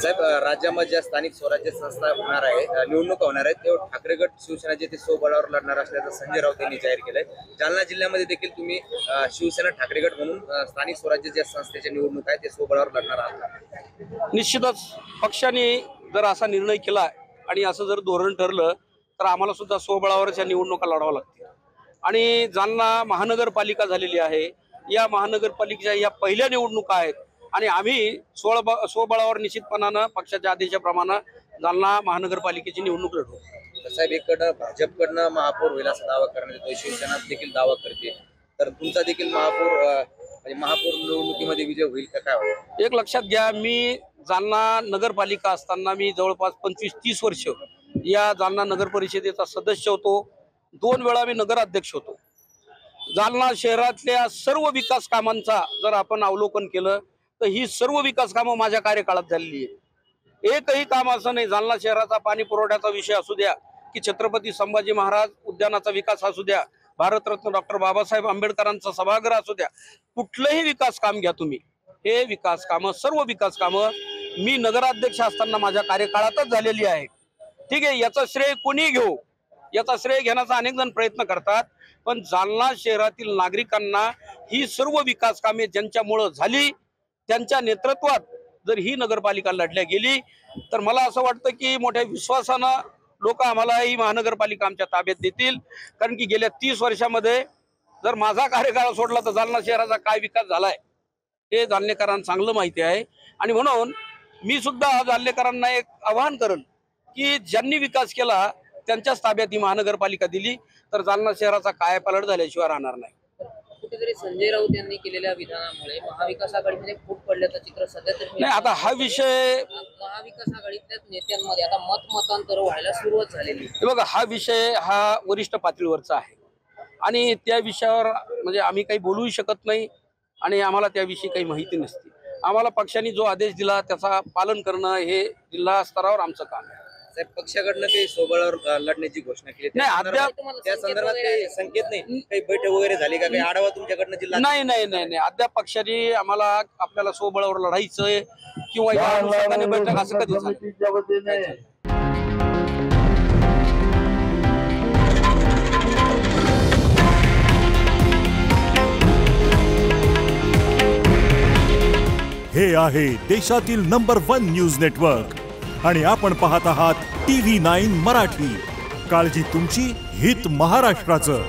साहेब, राज्यामध्ये ज्या स्थानिक स्वराज्य संस्था होणार आहे, निवडणुका होणार आहेत, तेव्हा ठाकरे गट शिवसेना जे ते स्वबळावर लढणार असल्याचं संजय राऊत यांनी जाहीर केलंय। जालना जिल्ह्यामध्ये देखील तुम्ही शिवसेना ठाकरे गट म्हणून स्थानिक स्वराज्य ज्या संस्थेच्या निवडणूक आहे ते स्वबळावर लढणार आहात। निश्चितच पक्षाने जर असा निर्णय केला आणि असं जर धोरण ठरलं तर आम्हाला सुद्धा स्वबळावरच्या निवडणुका लढाव्या लागतील। आणि जालना महानगरपालिका झालेली आहे, या महानगरपालिकेच्या या पहिल्या निवडणुका आहेत आणि आम्ही स्वबळावर निश्चितपणानं पक्षाच्या आदेशाप्रमाणे जालना महानगरपालिकेची निवडणूक लढवू। साहेब, एककडं भाजपकडनं महापौर होईल असा दावा करण्यात येतो, शिवसेना देखील दावा करते, तर तुमचा देखील महापौर निवडणुकीमध्ये विजय होईल का, काय वाटतं? एक लक्षात घ्या, मी जालना नगरपालिका असताना मी जवळपास 25-30 वर्ष या जालना नगर परिषदेचा सदस्य होतो। 2 वेळा मी नगराध्यक्ष होतो। जालना शहरातल्या सर्व विकास कामांचा जर आपण अवलोकन केलं तर ही सर्व विकास कामं माझ्या कार्यकाळात झालेली आहे। एकही काम असं नाही, जालना शहराचा पाणी पुरवठ्याचा विषय असू द्या की छत्रपती संभाजी महाराज उद्यानाचा विकास असू द्या, भारतरत्न डॉक्टर बाबासाहेब आंबेडकरांचा सभागृह असू द्या, कुठलंही विकास काम घ्या तुम्ही, हे विकास कामं सर्व विकास कामं मी नगराध्यक्ष असताना माझ्या कार्यकाळातच झालेली आहे। ठीक आहे, याचा श्रेय कोणी घेऊ, याचा श्रेय घेण्याचा अनेक जण प्रयत्न करतात, पण जालना शहरातील नागरिकांना ही सर्व विकास कामे ज्यांच्यामुळे झाली त्यांच्या नेतृत्वात जर ही नगरपालिका लढल्या गेली तर मला असं वाटतं की मोठ्या विश्वासानं लोक आम्हाला ही महानगरपालिका आमच्या ताब्यात देतील। कारण की गेल्या 30 वर्षामध्ये जर माझा कार्यकाळ सोडला तर जालना शहराचा काय विकास झालाय हे जालनेकरांना चांगलं माहिती आहे। आणि म्हणून मी सुद्धा जालनेकरांना एक आवाहन करेन की ज्यांनी विकास केला त्यांच्याच ताब्यात ही महानगरपालिका दिली तर जालना शहराचा कायापालट झाल्याशिवाय राहणार नाही। कुठेतरी संजय राऊत यांनी केलेल्या विधानामुळे महाविकास आघाडीमध्ये फूट पडल्याचं चित्र सध्या तरी नाही। आता हा विषय महाविकास आघाडीतल्या नेत्यांमध्ये आता मतांतर व्हायला सुरुवात झालेली आहे। बघा, हा विषय हा वरिष्ठ पातळीवरचा आहे आणि त्या विषयावर म्हणजे आम्ही काही बोलूही शकत नाही आणि आम्हाला त्याविषयी काही माहिती नसते। आम्हाला पक्षाने जो आदेश दिला त्याचा पालन करणं हे जिल्हा स्तरावर आमचं काम आहे। साहेब, पक्षाकडनं काही स्वबळावर लढण्याची घोषणा केली नाही, अद्याप त्या संदर्भात काही संकेत नाही, काही बैठक वगैरे झाली का, काही आढावा तुमच्याकडनं जिल्हा? नाही, अद्याप पक्षाने आम्हाला आपल्याला स्वबळावर लढायचंय किंवा या अनुषंगाने बैठक असं कधी झालं? हे आहे देशातील नंबर 1 न्यूज नेटवर्क आणि आपण पाहत आहात TV9 मराठी। काळजी तुमची, हित महाराष्ट्राचं।